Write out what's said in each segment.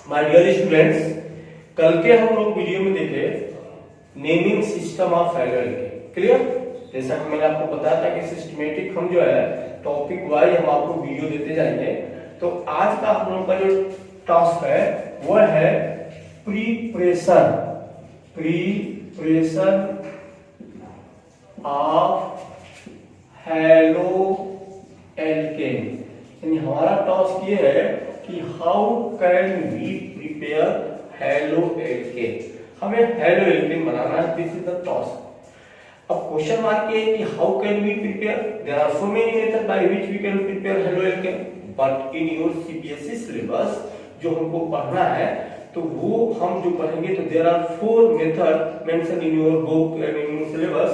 My dear students, कल के हम लोग वीडियो में देखे naming system of alkene. Clear? जैसा कि मैंने आपको बताया था कि सिस्टमेटिक हम जो है टॉपिक वाइज हम आपको वीडियो देते जाएंगे। तो आज का हम लोग का जो टास्क है वह है प्रिपरेशन ऑफ हेलो एल्केन। यानी हमारा टास्क ये है कि how can we prepare haloalkane. हमें हेलो एल्केन बनाना है, दिस इज द टास्क। अब क्वेश्चन मार्क ये है कि how can we prepare, there are so many method by which we can prepare haloalkane, but in your CBSE syllabus जो हमको पढ़ना है तो वो हम जो पढ़ेंगे तो there are 4 method mention in your book and in your syllabus,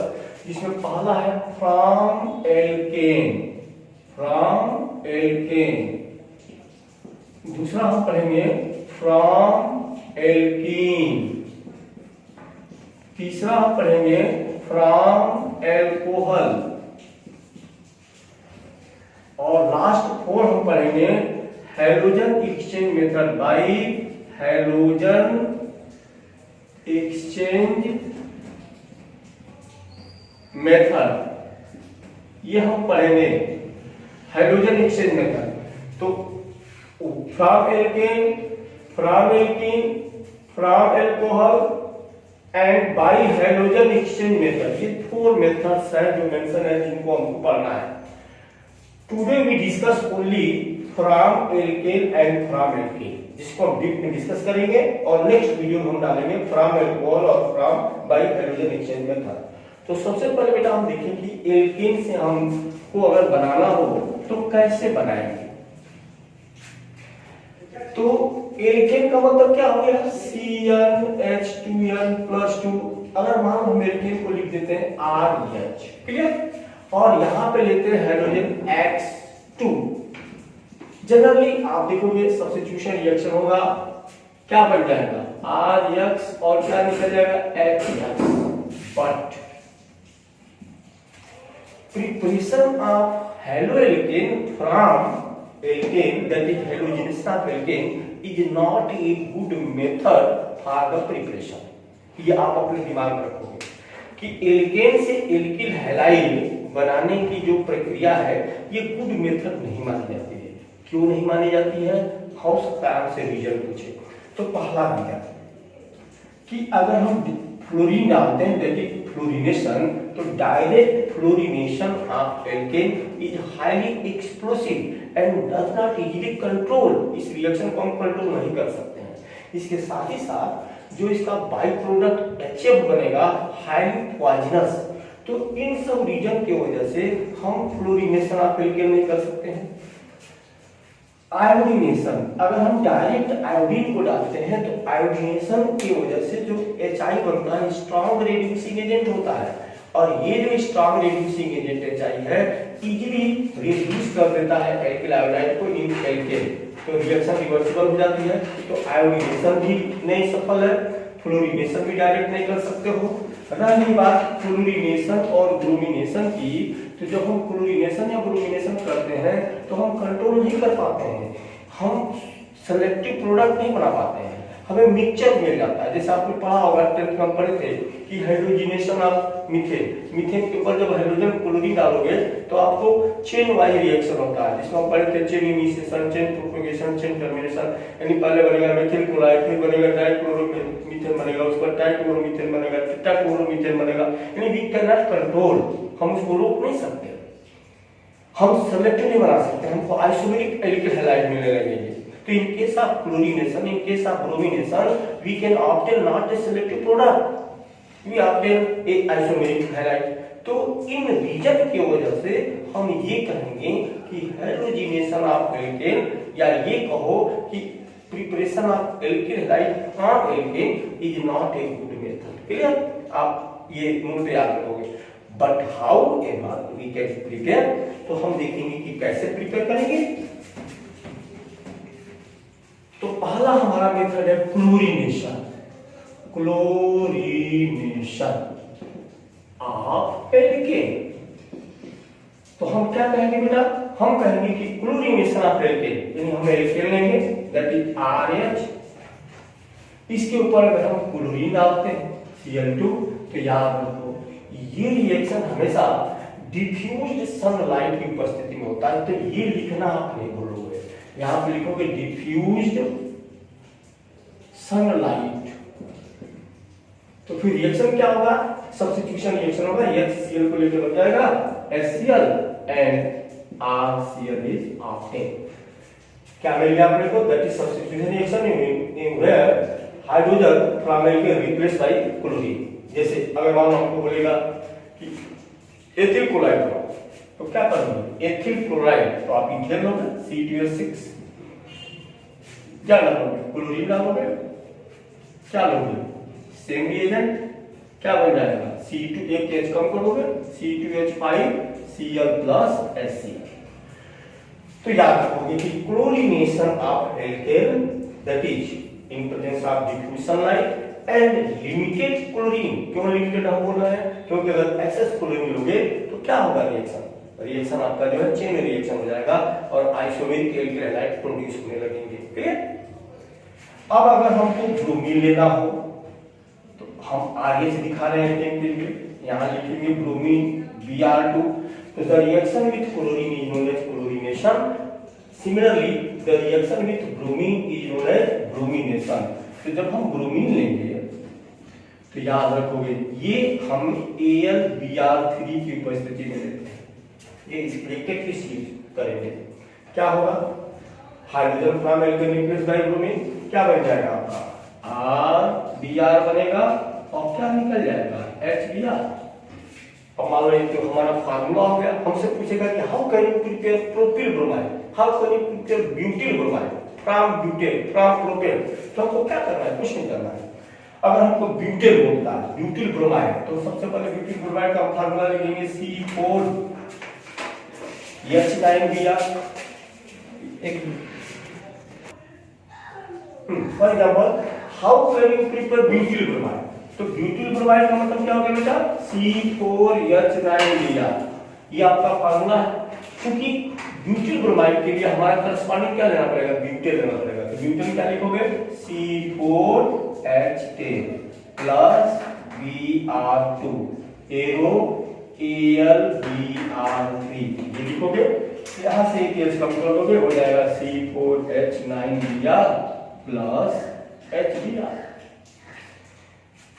जिसमें पहला है फ्रॉम एल्केन, दूसरा हम पढ़ेंगे फ्रॉम एल्कीन, तीसरा हम पढ़ेंगे फ्रॉम एल्कोहल, और लास्ट 4 हम पढ़ेंगे halogen exchange method by halogen exchange method. ये हम पढ़ेंगे हाइड्रोजन एक्सचेंज मेथड। तो from alkane, from alcohol and by hydrogen exchange method, ये 4 मेथड्स हैं जो मेंशन है जिनको हमको पढ़ना है। Today we discuss only from alkane and from alkane, जिसको हम डीप में डिस्कस करेंगे, और नेक्स्ट वीडियो में हम डालेंगे फ्रॉम एल्कोहल और from by hydrogen exchange method. तो सबसे पहले बेटा हम देखें कि एल्केन से हमको अगर बनाना हो तो कैसे बनाएंगे। तो एल्केन का मतलब क्या हो गया, CnH2n+2। अगर मान हम एल्केन को लिख देते हैं RH, क्लियर, और यहां पे लेते हैं हाइड्रोजन X2। जनरली आप देखोगे सब्स्टिट्यूशन रिएक्शन होगा, क्या बन जाएगा RH और क्या निकल जाएगा HX। But preparation of haloalkane from alkane, that is halogenation of alkane, is not a good method for the preparation। ये आप अपने दिमाग में रखोगे कि एल्केन से एल्किल हैलाइड बनाने की जो प्रक्रिया है ये गुड मेथड नहीं मानी जाती है। क्यों नहीं मानी जाती है, हो सकता है आपसे रीजन पूछे। तो पहला रीजन कि अगर हम फ्लोरीन डालते हैं, दैट इज फ्लोरीनेशन, तो direct fluorination of alkane is highly explosive and does not easily control. इस रिएक्शन को हम कंट्रोल नहीं कर सकते हैं। इसके साथ ही साथ जो इसका बाई प्रोडक्ट HF बनेगा हाईली पॉइजनस। तो इन सब रीजन की वजह से हम फ्लोरीनेशन ऑफ एल्केन नहीं कर सकते हैं। आयोडीनेशन, अगर हम डायरेक्ट आयोडीन को डालते हैं तो आयोडीनेशन की वजह से जो HI बनता है स्ट्रॉन्ग रिड्यूसिंग एजेंट होता है, और ये जो स्ट्रॉन्ग रिड्यूसिंग एजेंट HI है इजीली रिड्यूस कर देता है एल्किल आयोडाइड को इन एल्केन, तो रिएक्शन रिवर्सिबल हो जाती है। तो आयोडीनेशन भी नहीं सफल है, फ्लोरीनेशन भी डायरेक्ट नहीं कर सकते हो। रही बात फ्लोरीनेशन और ब्रोमीनेशन की, तो जब हम क्लोरीनेशन या ब्रोमीनेशन करते हैं तो हम कंट्रोल नहीं कर पाते हैं, हम सेलेक्टिव प्रोडक्ट नहीं बना पाते हैं, हमें मिक्सचर मिल जाता है। जैसे आपने पढ़ा होगा, 10th में पढ़े थे कि हाइड्रोजनेशन ऑफ मीथेन के ऊपर जब हाइड्रोजन क्लोरीन डालोगे तो आपको चेन वाइज रिएक्शन होता है, जिसमें हम पढ़े थे chain initiation, chain propagation, chain termination. यानी पहले बनेगा मेथिल क्लोराइड, फिर बनेगा डाइक्लोरोमीथेन बनेगा, उसके बाद ट्राइक्लोरोमीथेन बनेगा, टेट्राक्लोरोमीथेन बनेगा। यानी वी कैन नॉट कंट्रोल, हम उसको रोक नहीं सकते, हम सेलेक्टिव नहीं बना सकते, हमको आइसोमेरिक एल्किल हैलाइड मिलने लगेंगे। तो in case of chlorination, in case of bromination, we can obtain not a selective product, we obtain a isomeric halide। तो इन रीजन की वजह से हम ये कहेंगे कि हाइड्रोजनेशन ऑफ एल्केन, या ये कहो कि preparation of alkyl halide from alkane is not a good method. Clear? आप ये नोट याद रखोगे। But however we can prepare, तो हम देखेंगे कि कैसे प्रिपेयर करेंगे। तो पहला हमारा मेथड है क्लोरीनेशन ऑफ एल्केन। तो हम क्या कहेंगे बेटा, हम कहेंगे कि क्लोरीनेशन ऑफ एल्केन, यानी हम एल्केन लेंगे दैट इज RH इसके ऊपर अगर हम क्लोरीन डालते हैं Cl2, तो याद रखो ये रिएक्शन हमेशा डिफ्यूज्ड सनलाइट की उपस्थिति में होता है। तो ये लिखना आप नहीं भूलोगे, यहां पे लिखोगे डिफ्यूज्ड सनलाइट। तो फिर रिएक्शन क्या होगा, सब्स्टिट्यूशन रिएक्शन होगा, HCl को लेकर बन जाएगा HCl and RCl is obtain. क्या मिल गया अपने को, that is substitution reaction in where hydrogen from alkane replace by chlorine. जैसे अगर मान लो हमको बोलेगा कि एथिल क्लोराइड बनाओ, तो क्या करोगे, एथिल क्लोराइड, तो आप इथेन लोगे C2H6, क्या डालोगे, क्लोरीन डालोगे, क्या लोगे, सेम रिएजेंट, क्या बन जाएगा C2, एक H कम करोगे C2H5Cl प्लस HCl। तो याद रखोगे कि chlorination of alkane that is in presence of diffuse sunlight and limited chlorine. क्यों लिमिटेड हम बोल रहे हैं, क्योंकि अगर एक्सेस क्लोरीन लोगे तो क्या होगा, रिएक्शन आपका जो है चेन रिएक्शन हो जाएगा और आइसोमेरिक एल्किल हैलाइड प्रोड्यूस होने लगेंगे। क्लियर। अब अगर हमको ब्रोमीन लेना हो तो हम आगे से दिखा रहे हैं के लिए, यहां लिखेंगे ब्रोमीन Br2। तो the reaction with chlorine is known as chlorination. Similarly the reaction with bromine is known as bromination. तो जब हम ब्रोमीन लेंगे तो याद रखोगे ये हम AlBr3 की उपस्थिति में लेते हैं, ये इस ब्रैकेट की यूज करेंगे। क्या होगा, hydrogen from alkane replace by bromine, क्या बन जाएगा आपका RBr बनेगा और क्या निकल जाएगा HBr। अब मान लो तो हमारा फार्मूला हो गया, हमसे पूछेगा कि how can you prepare propyl bromide, how can you prepare butyl bromide from butane from propel. तो हमको क्या करना है, कुछ नहीं करना है। अगर हमको ब्यूटेल बोलता है, ब्यूटिल ब्रोमाइड, तो सबसे पहले ब्यूटिल ब्रोमाइड का फार्मूला लिखेंगे C4H9Br। For example how can you prepare butyl bromide, तो ब्यूटिल ब्रोमाइड का मतलब क्या हो गया बेटा, C4H9Br। ये आपका फार्मूला है। क्योंकि ब्यूटिल ब्रोमाइड के लिए हमारा करस्पॉन्डिंग क्या लेना पड़ेगा, ब्यूटेन लेना पड़ेगा। तो ब्यूटेन क्या लिखोगे, C4H10 plus Br2 arrow AlBr3, ये लिखोगे। यहां से एक H कम कर दोगे, हो जाएगा C4H9Br प्लस HBr।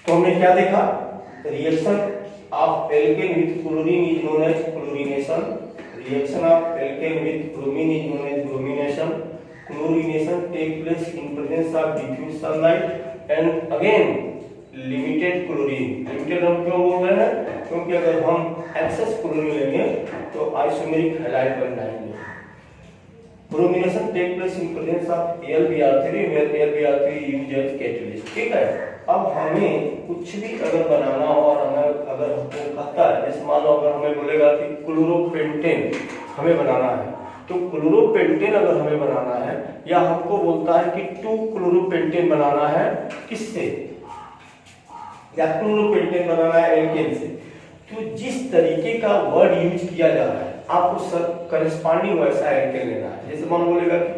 तो हमने क्या देखा, reaction of alkane with chlorine is known as chlorination, reaction of alkane with bromine is known as bromination. Chlorination take place in presence of diffuse sunlight and again limited chlorine. Limited हम क्यों बोल रहे हैं, क्योंकि अगर हम excess chlorine लेंगे तो isomeric halide बन जाएंगे। Bromination take place in presence of AlBr3 where AlBr3 is used as catalyst। ठीक है। अब हमें कुछ भी अगर बनाना हो और हमें अगर हमको कहता है, जैसे मान लो अगर हमें बोलेगा कि क्लोरोपेंटेन हमें बनाना है, तो क्लोरोपेंटेन अगर हमें बनाना है या हमको बोलता है कि 2 क्लोरोपेंटेन बनाना है किससे, या क्लोरोपेंटेन बनाना है एल्केन से, तो जिस तरीके का वर्ड यूज किया जा रहा है आपको सर करस्पॉन्डिंग वैसा एल्केन लेना है। जैसे मान बोलेगा कि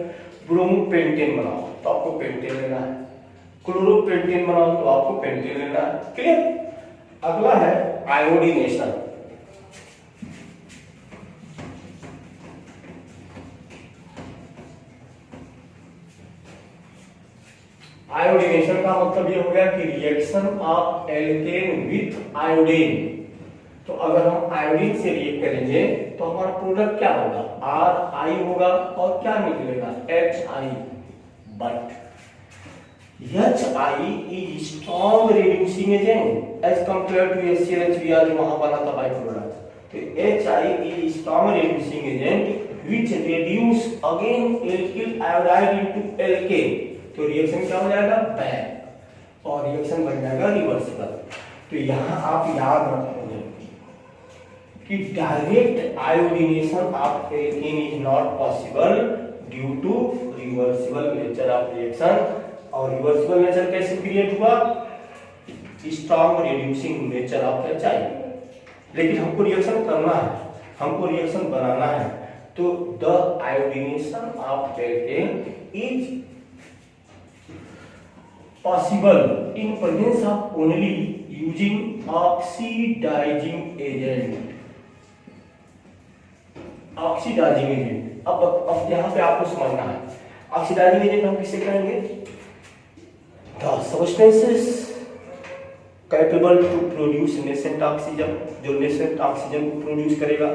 ब्रोमोपेंटेन बनाओ तो आपको पेंटेन लेना है, क्लोरोपेंटेन बनाओ तो आपको पेंटेन लेना है। क्लियर। अगला है आयोडीनेशन। आयोडीनेशन का मतलब ये हो गया कि reaction of alkene with iodine. तो अगर हम आयोडीन से रिएक्ट करेंगे तो हमारा प्रोडक्ट क्या होगा, RI होगा और क्या निकलेगा HI। But HI is strong reducing agent as compared to HCl HBr जो वहां बना था बाई प्रोडक्ट। तो HI is strong reducing agent which reduce again alkyl iodide into alkane। तो रिएक्शन क्या हो जाएगा, बैक, और रिएक्शन बन जाएगा रिवर्सिबल। तो यहाँ आप याद रखोगे कि direct iodination of alkane is not possible due to reversible nature of reaction. और रिवर्सिबल नेचर कैसे क्रिएट हुआ, strong reducing nature of HI। लेकिन हमको रिएक्शन करना है, हमको रिएक्शन बनाना है, तो the iodination of alkane is possible in presence of only using oxidizing agent। Oxidizing agent, अब यहाँ पे आपको समझना है ऑक्सीडाइजिंग एजेंट हम किसे कहेंगे? The substances capable to produce nascent oxygen, जो नेसेंट ऑक्सीजन को प्रोड्यूस करेगा।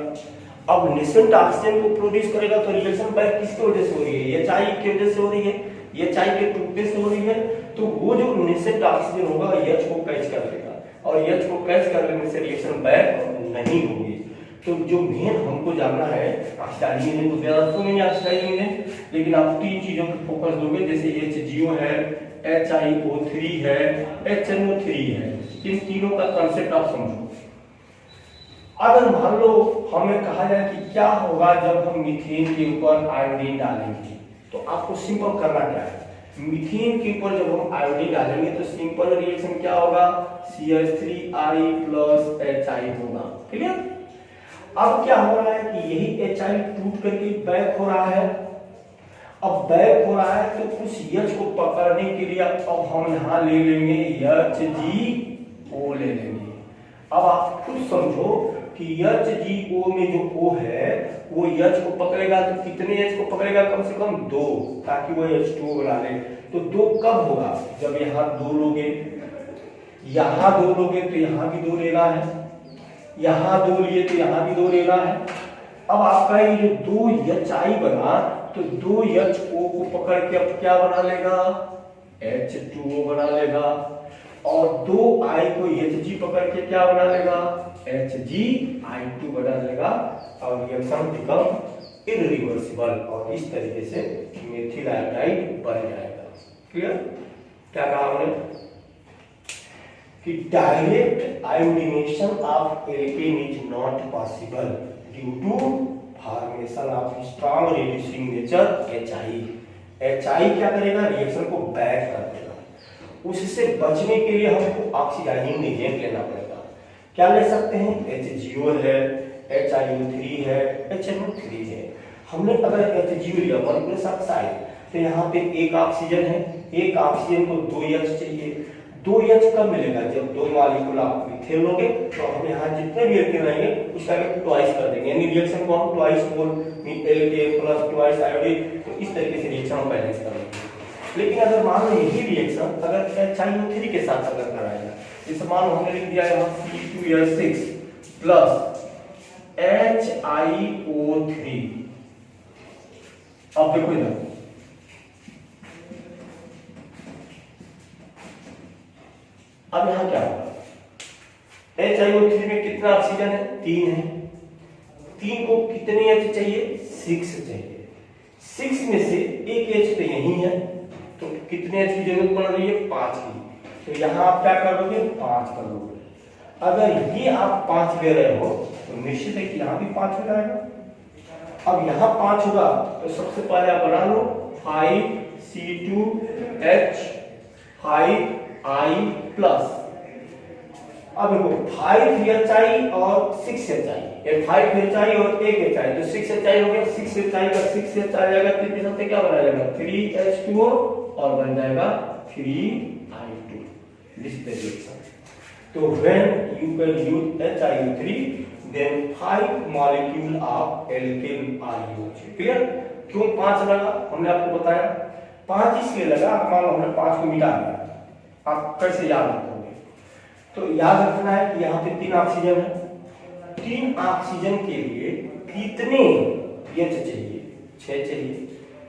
अब नेसेंट ऑक्सीजन को प्रोड्यूस करेगा तो रिएक्शन बैक किसकी वजह से हो रही है? एचआई की वजह से हो रही है, एचआई के टूटने से हो रही है। तो वो जो नेसेंट ऑक्सीजन होगा एच को कैच कर लेगा, और एच को कैच कर लेने से रिएक्शन बैक नहीं होगी। तो जो मेन हमको जानना है ऑक्सीडाइजिंग एजेंट, तो ज्यादा नहीं ऑक्सीडाइजिंग एजेंट, लेकिन आप तीन चीजों पर फोकस दोगे, जैसे HGO है, HiO3 है, HNO3 है। इन तीनों का कांसेप्ट आप समझो। अगर मान लो हमें कहा जाए कि क्या होगा जब हम मीथेन के ऊपर आयोडीन डालेंगे, तो आपको सिंपल करना क्या है? मीथेन के ऊपर जब हम आयोडीन डालेंगे तो सिंपल रिएक्शन क्या होगा? CH3Re + Hi होगा। क्लियर? अब क्या हो रहा है कि यही Hi टूट करके बैक हो रहा है। अब बैक हो रहा है तो उस H को पकड़ने के लिए अब हम यहाँ ले लेंगे HgO ले लेंगे। अब आप खुद समझो कि HgO में जो O है वो H को पकड़ेगा, तो कितने H को पकड़ेगा? कम से कम 2, ताकि वो H2O बना ले। तो 2 कब होगा? जब यहाँ 2 लोगे, यहाँ 2 लोगे तो यहाँ भी 2 लेना है, यहाँ 2 लिए तो यहाँ भी 2 लेना है। अब आपका ये जो 2Hi बना तो 2HO को पकड़ के अब क्या बना लेगा? H2O बना लेगा, और 2I को Hg पकड़ के क्या बना लेगा? HgI2 बना लेगा, और रिएक्शन बिकम इरिवर्सिबल, और इस तरीके से मेथिल आयोडाइड बन जाएगा। क्लियर? क्या कहा हमने कि direct iodination of alkane is not possible due to formation of strong reducing nature HI क्या करेगा? रिएक्शन को बैक कर देगा। उससे बचने के लिए हमको ऑक्सीडाइजिंग एजेंट लेना पड़ेगा। क्या ले सकते हैं? HGO है, HiO3 है, HNO3 है। हमने अगर HGO लिया 1+ ऑक्साइड, तो यहाँ पे एक ऑक्सीजन है, एक ऑक्सीजन को 2H चाहिए। 2H कब मिलेगा? जब 2 मॉलिक्यूल आप मिथेन लोगे, तो हम यहाँ जितने भी एल्केन आएंगे उसका ट्वाइस कर देंगे, यानी रिएक्शन को हम ट्वाइस बोल एल्केन प्लस ट्वाइस आयोडीन, तो इस तरीके से रिएक्शन हम बैलेंस कर लेंगे। लेकिन अगर मान लो यही रिएक्शन अगर HiO3 के साथ अगर कराएगा, जैसे मान लो हमने लिख दिया यहाँ C2H6 प्लस HiO3। अब देखो इधर अब यहाँ क्या होगा? HiO3 में कितना ऑक्सीजन है? 3 है। 3 को कितने H चाहिए? 6 चाहिए। 6 में से एक H तो यही है, तो कितने H की जरूरत पड़ रही है? 5 की। तो यहाँ आप क्या कर दोगे? 5 कर दोगे। अगर ये आप 5 ले रहे हो तो निश्चित है कि यहाँ भी 5 हो जाएगा। अब यहाँ 5 होगा तो सबसे पहले आप बना लो 5C2H 5I प्लस। अब देखो 5HI और 6HI, ये 5HI और 1HI, तो 6HI हो गया। 6HI का 6H आ जाएगा, तो इसके साथ क्या बना जाएगा? 3H2O और बन जाएगा 3I2। This is the reaction. तो when you can use HiO3 then 5 molecule of alkane are used. Clear? क्यों 5 लगा? हमने आपको बताया 5 इसलिए लगा, मान लो हमने 5 को मिटा दिया, आप कैसे याद रखोगे? तो याद रखना है कि यहाँ पे 3 ऑक्सीजन है। 3 ऑक्सीजन के लिए कितने H चाहिए? 6 चाहिए।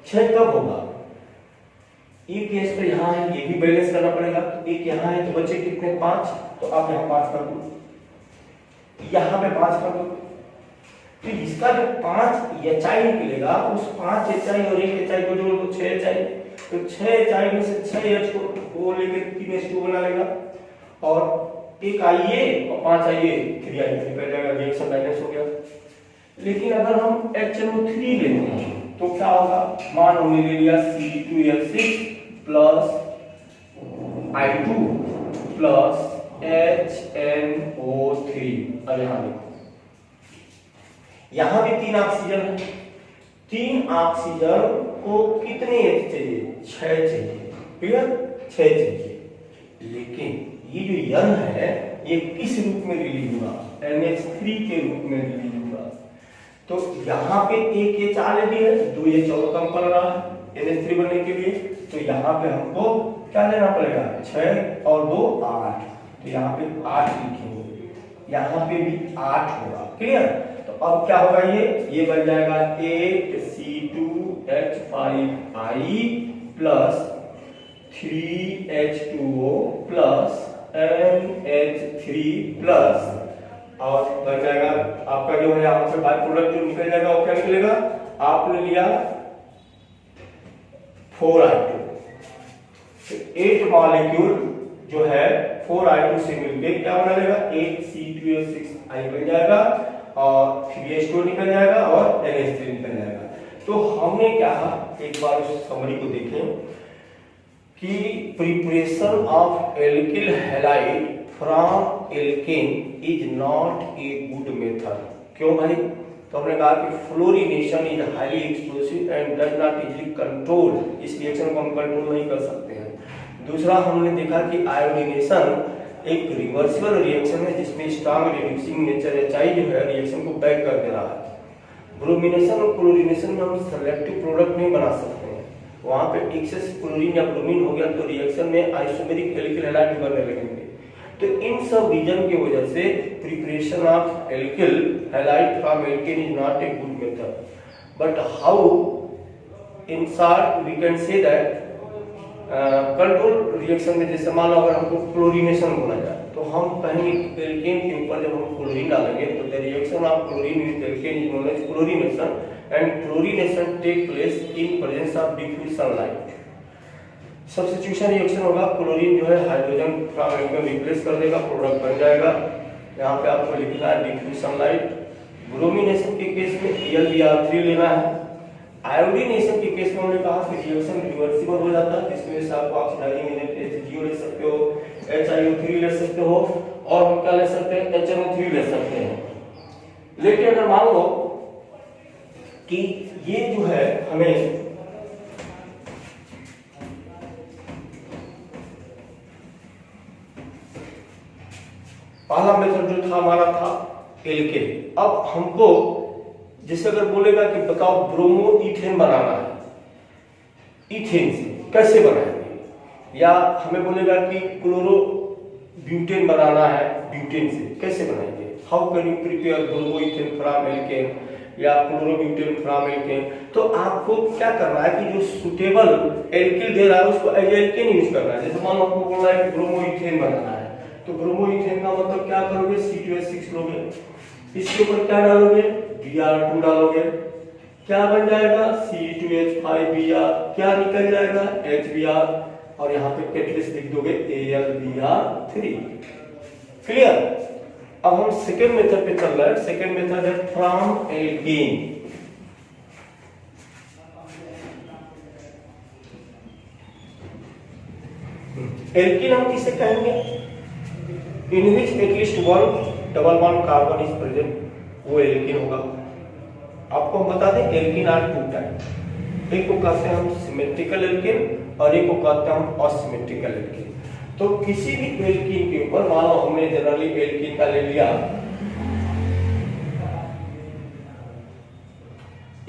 6 कब होगा? एक H तो यहाँ है, ये भी बैलेंस करना पड़ेगा। तो एक यहाँ है तो बचे कितने? 5। तो आप यहाँ 5 कर दो, यहाँ पे 5 कर दो। तो इसका जो 5 HI निकलेगा, उस 5 HI और 1 HI को जोड़ दो, 6 HI। तो 6 HI में से 6 H को वो लेके 3H2 बना लेगा, और एक आइए और 5 आइए 3I3 कर जाएगा, रिएक्शन बैलेंस हो गया। लेकिन अगर हम HNO3 लेते हैं तो क्या होगा? मान हमने ले लिया C2H6 plus I2 plus HNO3। अब यहाँ देखो, यहाँ भी 3 ऑक्सीजन है। 3 ऑक्सीजन को कितने H चाहिए? 6 चाहिए। क्लियर? 6 चाहिए। लेकिन ये जो N है ये किस रूप में रिलीज हुआ, NH3 के रूप में रिलीज हुआ। तो यहाँ पे एक ये 4 ले ली है, 2 ये 14 कम पड़ रहा है NH3 बनने के लिए। तो यहाँ पे हमको क्या लेना पड़ेगा, 6 और 2 8, तो यहाँ पे 8 लिखेंगे, यहाँ पे भी 8 होगा। क्लियर। तो अब क्या होगा, ये बन जाएगा 8C2H5I plus 3H2O plus NH3 plus, और बन जाएगा आपका जो है यहाँ पे बाय प्रोडक्ट जो निकल जाएगा वो क्या निकलेगा, आपने लिया 4I2, तो 8 मॉलिक्यूल जो है 4I2 से मिलकर क्या बना लेगा, 8C2H6I बन जाएगा और 3H2 निकल जाएगा और NH3 निकल जाएगा। तो हमने क्या, एक बार उस समरी को देखें कि preparation of alkyl halide from alkane is not a good method. क्यों भाई, तो हमने कहा कि fluorination is highly explosive and does not easily control, इस रिएक्शन को हम कंट्रोल नहीं कर सकते हैं। दूसरा हमने देखा कि आयोडीनेशन एक रिवर्सिबल रिएक्शन है जिसमें स्ट्रॉन्ग रिड्यूसिंग नेचर HI जो है रिएक्शन को बैक कर दे रहा है। ब्रोमिनेशन और क्लोरिनेशन में हम सेलेक्टिव प्रोडक्ट नहीं बना सकते हैं, वहां पे एक्सेस क्लोरीन या ब्रोमीन हो गया तो रिएक्शन में आइसोमेरिक एल्किल हैलाइड बनने लगेंगे। तो इन सब रीजन की वजह से preparation of alkyl halide from alkane is not a good method, but how in short we can say that control reaction में, जैसे मान लो अगर हमको क्लोरीनेशन बोला जाए तो हम कहेंगे एल्केन के ऊपर जब हम क्लोरीन डालेंगे तो the reaction of chlorine with alkane is known as chlorination and chlorination take place in presence of diffuse sunlight. Substitution reaction होगा, क्लोरीन जो है हाइड्रोजन फ्रॉम एल्केन रिप्लेस कर देगा, प्रोडक्ट बन जाएगा। यहाँ पे आपको लिखना है डिफ्यूज सनलाइट। ब्रोमिनेशन के केस में AlBr3 लेना है। आयोडीनेशन के केस में हमने कहा कि रिएक्शन रिवर्सिबल हो जाता है, जिसमें से आप ऑक्सीडाइजिंग एजेंट HCl ले सकते हो, HiO3 ले सकते हो और हम क्या ले सकते हैं, HNO3 ले सकते हैं। लेकिन अगर मान लो कि ये जो है हमें पहला मेथड जो था हमारा था एल्केन, अब हमको जैसे अगर बोलेगा कि बताओ ब्रोमो इथेन बनाना है, इथेन से कैसे बनाएंगे, या हमें बोलेगा कि क्लोरो ब्यूटेन बनाना है, ब्यूटेन से कैसे बनाएंगे, how can you prepare bromo ethane from alkane या क्लोरो ब्यूटेन फ्रॉम एल्केन। तो आपको क्या करना है कि जो सुटेबल एल्किल दे रहा है उसको एज एल्केन यूज करना है। जैसे मान लो आपको बोल रहा है कि ब्रोमो इथेन बनाना है, तो ब्रोमो इथेन का मतलब क्या करोगे, C2H6 लोगे, इसके ऊपर क्या डालोगे, Br2 डालोगे, क्या बन जाएगा, C2H5Br, क्या निकल जाएगा, HBr, और यहाँ पे कैटलिस्ट लिख दोगे AlBr3। क्लियर। अब हम सेकेंड मेथड पे चल रहे हैं। सेकेंड मेथड है फ्रॉम एल्केन। एल्केन हम किसे कहेंगे, in which at least one double bond carbon is present, वो एल्केन होगा। आपको हम बता दें एल्केन आर 2 टाइप, एक को कहते हैं हम सिमेट्रिकल एल्केन और एक को कहते हैं हम असिमेट्रिकल एल्केन। तो किसी भी एल्केन के ऊपर मान लो हमने जनरली एल्केन का ले लिया,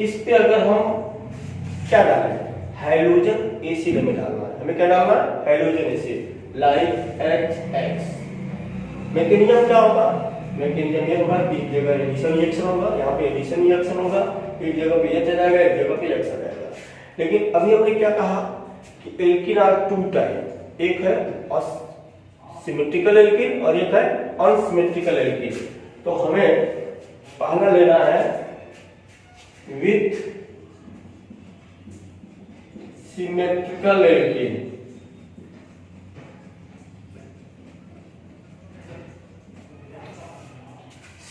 इस पे अगर हम क्या डालें, हाइड्रोजन एसिड हमें डालना है, हमें क्या डालना है, hydrogen acid like HX। Mechanism क्या होगा, मैकेनिज्म ये होगा कि एक जगह एडिशन रिएक्शन होगा, यहाँ पे एडिशन रिएक्शन होगा, एक जगह पे H आ जाएगा, एक जगह पे X आ जाएगा। लेकिन अभी हमने क्या कहा कि एल्किन आर 2 टाइप, एक है सिमेट्रिकल एल्किन और एक है अनसिमेट्रिकल एल्किन। तो हमें पहला लेना है with symmetrical alkene.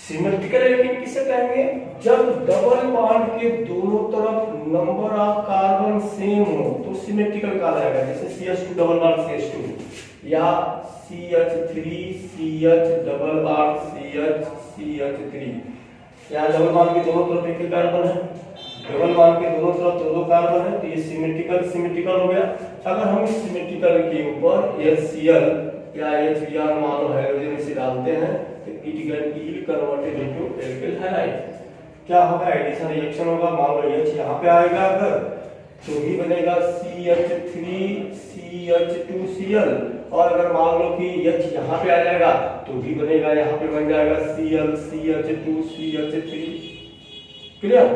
Symmetrical alkene किसे कहेंगे, जब डबल बॉन्ड के दोनों तरफ नंबर ऑफ कार्बन सेम हो तो सिमेट्रिकल कहा जाएगा। जैसे CH2 डबल बॉन्ड CH2 या CH3 CH double bond CH CH3, यहाँ डबल बॉन्ड के दोनों तरफ एक कार्बन है, डबल बॉन्ड के दोनों तरफ दो कार्बन है, तो ये सिमेट्रिकल हो गया। अगर हम इस सिमेट्रिकल के ऊपर HCl या HBr मान लो हाइड्रोजन इसे डालते हैं तो it get easily converted into alkyl halide. क्या होगा, एडिशन रिएक्शन होगा। मान लो H यहाँ पे आएगा अगर तो भी बनेगा CH3CH2Cl, और अगर मान लो कि H यहाँ पे आ जाएगा तो भी बनेगा, यहाँ पे बन जाएगा ClCH2CH3। क्लियर।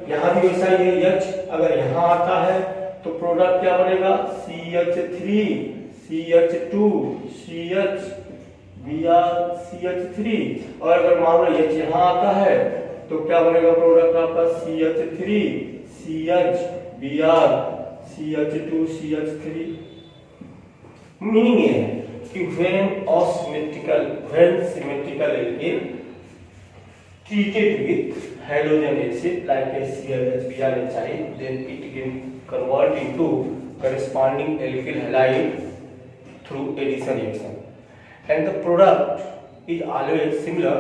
यहाँ भी वैसा ही है, H अगर यहाँ आता है तो प्रोडक्ट क्या बनेगा, CH3CH2CH और अगर मान लो H यहाँ आता है तो क्या बनेगा प्रोडक्ट आपका CH3CH2CH3। मीनिंग ये है कि when symmetrical alkene treated with halogen acid like HCl, HBr, HI, then it can convert into corresponding alkyl halide through addition reaction and the product is always similar।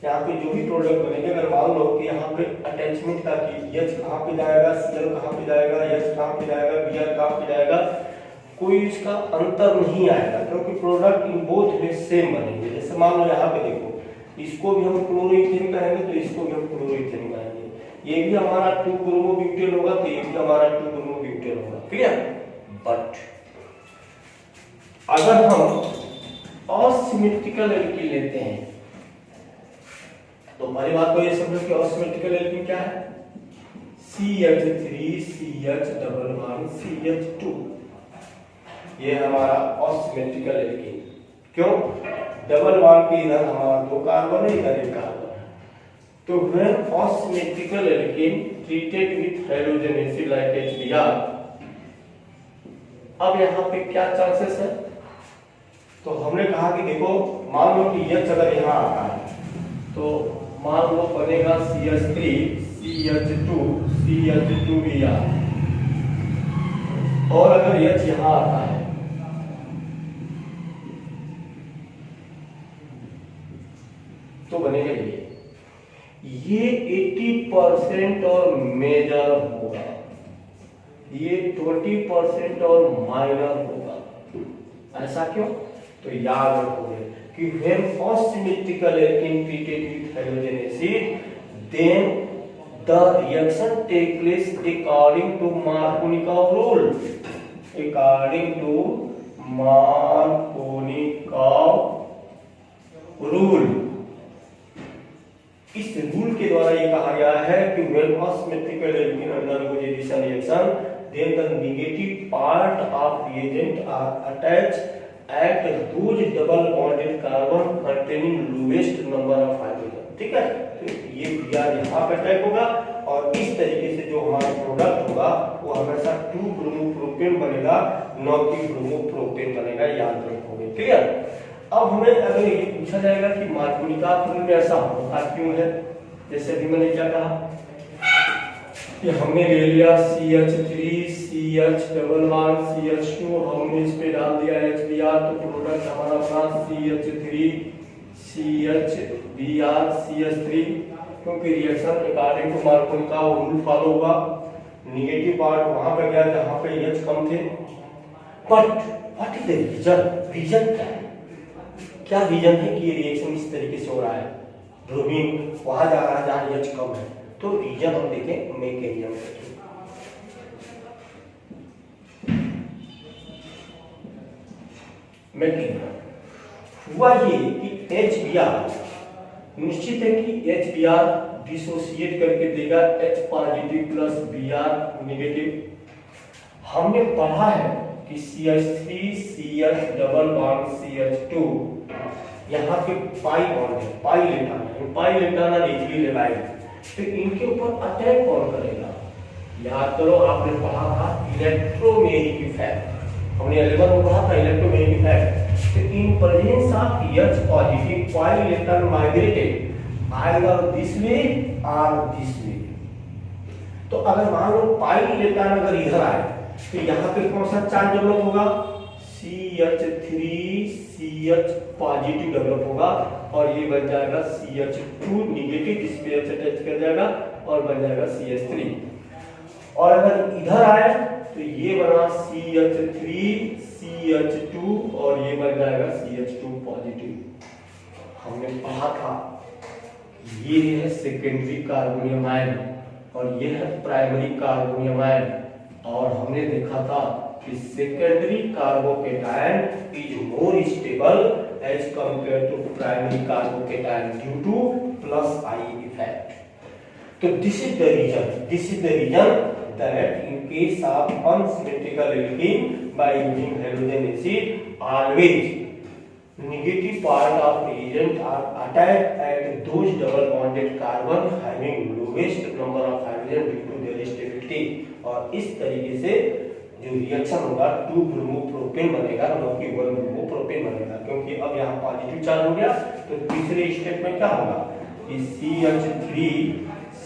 यहाँ पे जो भी product बनेंगे, अगर मान लो कि यहाँ पे अटैचमेंट का कि H कहाँ पे जाएगा, Cl कहाँ पे जाएगा, H कहाँ पे जाएगा, Br कहाँ पे जाएगा, कोई इसका अंतर नहीं आएगा क्योंकि प्रोडक्ट इन बोथ में सेम बनेंगे। जैसे मान लो यहाँ पे देखो, इसको भी हम क्लोरोइथेन कहेंगे तो इसको भी हम क्लोरोइथेन कहेंगे, ये भी हमारा 2-ब्रोमोब्यूटेन होगा तो ये भी हमारा 2-ब्रोमोब्यूटेन होगा। क्लियर। बट अगर हम असिमेट्रिकल एल्कीन लेते हैं तो हमारी बात को ये समझो कि असिमेट्रिकल एल्कीन क्या है, CH3CH+CH2, ये हमारा असिमेट्रिकल एल्कीन। क्यों, डबल बॉन्ड के इधर हमारा 2 कार्बन है, इधर 1 कार्बन है। तो when asymmetrical alkene treated with halogen acid like HBr, अब यहाँ पे क्या चांसेस है, तो हमने कहा कि देखो मान लो कि H अगर यहाँ आता है तो मान लो बनेगा CH3CH2CH2Br, और अगर H यहाँ आता है तो बनेगा ये 80% और मेजर होगा, ये 20% और माइनर होगा। ऐसा क्यों, तो याद रखोगे कि when asymmetrical alkene treated with halogen acid, then the reaction take place according to Markovnikov rule, according to Markovnikov rule। इस रूल के द्वारा ये कहा गया है कि when asymmetrical alkene undergoes addition reaction, then the negative part of reagent are attached at those double bonded carbon containing lowest number of hydrogen। ठीक है, तो ये Br यहाँ पे अटैक होगा और इस तरीके से जो हमारा प्रोडक्ट होगा वो हमेशा 2-ब्रोमोप्रोपेन बनेगा, न कि ब्रोमोप्रोपेन बनेगा, याद रखोगे। क्लियर। अब हमें अगर ये पूछा जाएगा कि मार्कोनिकॉव रूल में ऐसा होता क्यों है, जैसे अभी मैंने क्या कहा कि हमने ले लिया CH3CH+CH2, हमने इस पे डाल दिया HBr, तो प्रोडक्ट हमारा बना CH3CH_BrCH3, क्योंकि reaction according to Markovnikov rule follow हुआ। नेगेटिव पार्ट वहां पे गया जहां पे H कम थे। But what is the reason, reason क्या है, क्या रीजन है कि ये रिएक्शन इस तरीके से हो रहा है, ब्रोमीन वहां जा रहा है जहां H कम है, तो रीजन हम देखें मैकेनिज्म। मैकेनिज्म हुआ ये कि HBr निश्चित है कि HBr डिसोसिएट करके देगा H positive plus Br negative. हमने पढ़ा है कि CH3CH+CH2 यहाँ पे पाई बॉन्ड है, पाई लेटाना इजीली लेवाइड, तो इनके ऊपर अटैक कौन करेगा, याद करो आपने पढ़ा था इलेक्ट्रोमैग्नेटिक इफेक्ट, हमने 11 में पढ़ा था इलेक्ट्रोमैग्नेटिक इफेक्ट। तो इन presence of H positive pi electron migrated either this way और दिस वे। तो अगर मान लो पाई इलेक्ट्रॉन अगर इधर आए तो यहाँ पे कौन सा चार्ज डेवलप होगा, CH3CH पॉजिटिव डेवलप होगा और ये बन जाएगा CH2 नेगेटिव, जिस पे H अटैच कर जाएगा और बन जाएगा CH3। और अगर इधर आए तो ये बना CH3 CH2 और ये बन जाएगा CH2 पॉजिटिव। हमने पढ़ा था ये है सेकेंडरी कार्बोनियम आयन और ये है प्राइमरी कार्बोनियम आयन, और हमने देखा था कि secondary carbocation is more stable as compare to primary carbocation due to plus I effect. तो this is the reason that in case of unsymmetrical alkene by using halogen acid always negative part of reagent are attacked at those double bonded carbon having lowest number of hydrogen due to their stability। और इस तरीके से जो reaction होगा 2-ब्रोमोप्रोपेन बनेगा, न कि 1-ब्रोमोप्रोपेन बनेगा, क्योंकि अब यहाँ पॉजिटिव चार्ज हो गया। तो तीसरे स्टेप में क्या होगा कि CH3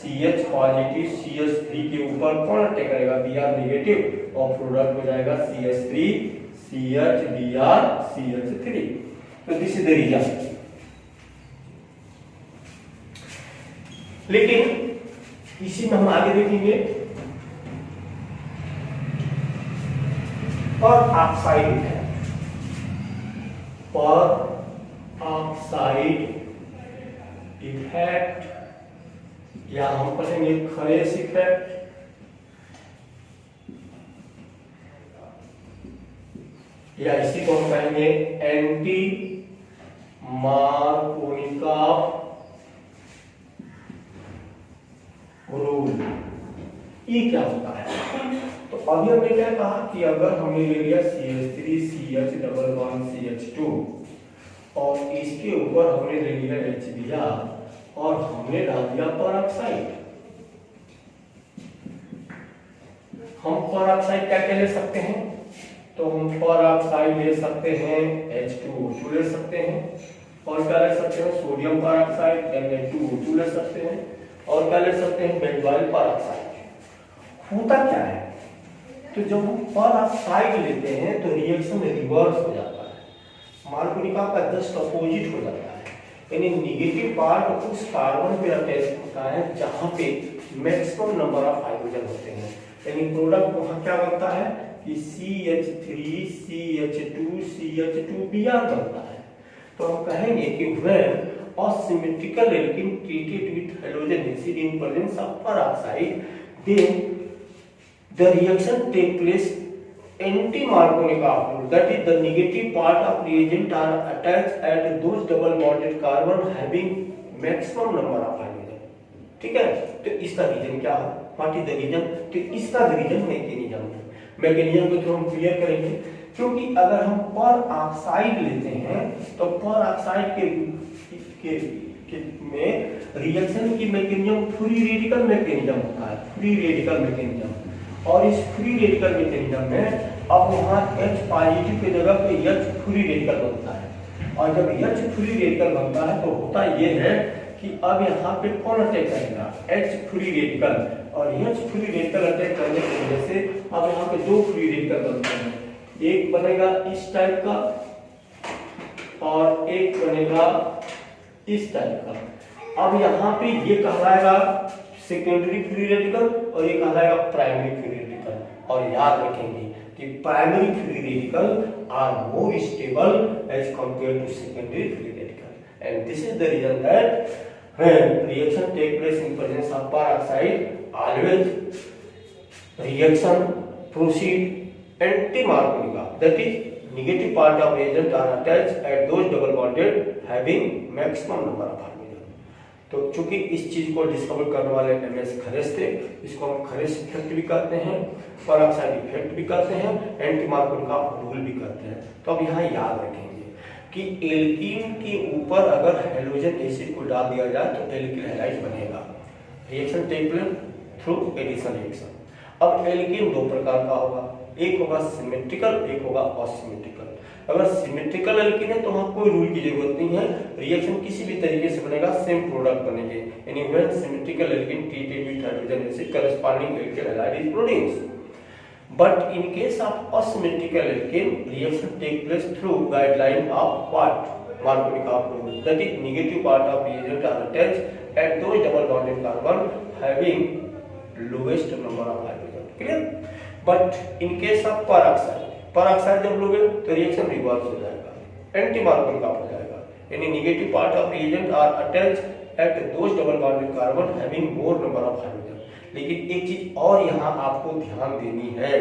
CH पॉजिटिव CH3 के ऊपर कौन अटैक करेगा, Br नेगेटिव, और प्रोडक्ट हो जाएगा CH3 CH Br CH3। तो दिस इज द रीजन। लेकिन इसी में हम आगे देखेंगे पर ऑक्साइड इफेक्ट, या हम पढ़ेंगे खरेस इफेक्ट, या इसी को हम कहेंगे एंटी मार्कोनिकॉफ रूल। ये क्या होता है? तो अभी हमने क्या कहा कि अगर हमने ले लिया CH3 CH double bond CH2 और इसके ऊपर हमने ले लिया HBr और हमने डाल दिया परऑक्साइड। हम परऑक्साइड क्या क्या ले सकते हैं? तो हम परऑक्साइड ले सकते हैं H2O2 ले सकते हैं, और क्या ले सकते हैं? सोडियम परऑक्साइड Na2O2 ले सकते हैं, और क्या ले सकते हैं? Benzoyl peroxide. होता क्या है? तो जब हम परऑक्साइड लेते हैं तो रिएक्शन रिवर्स हो जाता है, मार्कोनिकॉफ का जस्ट अपोजिट हो जाता है, यानी नेगेटिव पार्ट उस कार्बन पे अटैच होता है जहां पे मैक्सिमम नंबर ऑफ हाइड्रोजन होते हैं, यानी प्रोडक्ट वहां क्या बनता है कि CH3 CH2 CH2Br बनता है। तो हम कहेंगे कि when asymmetrical alkene treated with halogen acid in presence of peroxide, then the reaction take place anti-Markovnikov rule, that is the negative part of reagent are attached at those double bonded carbon having maximum number of hydrogen। ठीक है, तो इसका reason क्या है? What is the reason? तो इसका reason mechanism है। Mechanism को थोड़ा हम क्लियर करेंगे, क्योंकि अगर हम पर ऑक्साइड लेते हैं तो पर ऑक्साइड के में रिएक्शन की मैकेनिज्म फ्री रेडिकल मैकेनिज्म होता है, फ्री रेडिकल मैकेनिज्म। और इस फ्री रेडिकल मैकेनिज्म में अब वहाँ H पॉजिटिव की जगह पे H फ्री रेडिकल बनता है, और जब H फ्री रेडिकल बनता है तो होता ये है कि अब यहाँ पे कौन अटैक करेगा? H फ्री रेडिकल, और H फ्री रेडिकल अटैक करने की वजह से अब यहाँ पे दो फ्री रेडिकल बनते हैं, एक बनेगा इस टाइप का और एक बनेगा इस टाइप का। अब यहाँ पे ये कहलाएगा सेकेंडरी फ्री रेडिकल और ये कहलाएगा प्राइमरी फ्री रेडिकल। और याद रखेंगे कि primary free radical are more stable as compare to secondary free radical, and this is the reason that when reaction take place in presence of peroxide, always reaction proceed anti-Markovnikov, that is negative part of reagent are attached at those double bonded having maximum number of hydrogen। तो चूंकि इस चीज को discover करने वाले MS खरेस थे, इसको हम खरेस इफेक्ट भी कहते हैं, पेरोक्साइड इफेक्ट भी कहते हैं, एंटी-मार्कोनिकॉफ रूल भी कहते हैं। तो अब यहाँ याद रखेंगे कि एल्कीन के ऊपर अगर हैलोजन एसिड को डाल दिया जाए तो एल्किल हैलाइड बनेगा। Reaction take place through addition reaction. अब एल्कीन दो प्रकार का होगा, एक होगा सिमेट्रिकल, एक होगा असिमेट्रिकल। अगर सिमेट्रिकल एल्कीन है तो वहां कोई रूल की जरूरत नहीं है, रिएक्शन किसी भी तरीके से बनेगा, सेम प्रोडक्ट बनेंगे। यानी when symmetrical alkene treated with hydrogen acid corresponding alkyl halide is produced. But in case of asymmetrical alkene, reaction take place through guideline of what? Markovnikov rule. That is negative part of reagent are attached at those double bonded carbon having lowest number of hydrogen. Clear? But in case of peroxide, पर oxide जब लोगे तो reaction reverse हो जाएगा, anti मार्कोन का हो जाएगा। यानी negative part of reagent are attached at those double bonded carbon having more number of hydrogen. लेकिन एक चीज और यहाँ आपको ध्यान देनी है,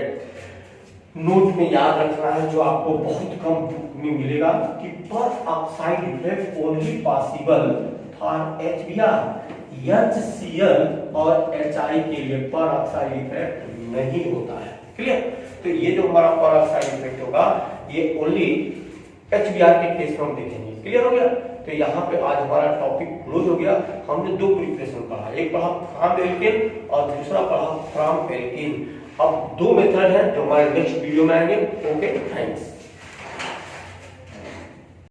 नोट में याद रखना है, जो आपको बहुत कम में मिलेगा कि पर oxide effect only possible for HBr, HCl और HI के लिए पर ऑक्साइड इफेक्ट नहीं होता है। क्लियर? तो ये जो हमारा पर ऑक्साइड इफेक्ट होगा ये ओनली HBr के केस में हम देखेंगे। क्लियर हो गया? तो यहाँ पे आज हमारा टॉपिक क्लोज हो गया। हमने दो प्रिपरेशन पढ़ा, एक पढ़ा फ्रॉम एल्केन और दूसरा पढ़ा फ्रॉम एल्केन। अब दो मेथड है जो हमारे नेक्स्ट वीडियो में आएंगे। Okay, thanks.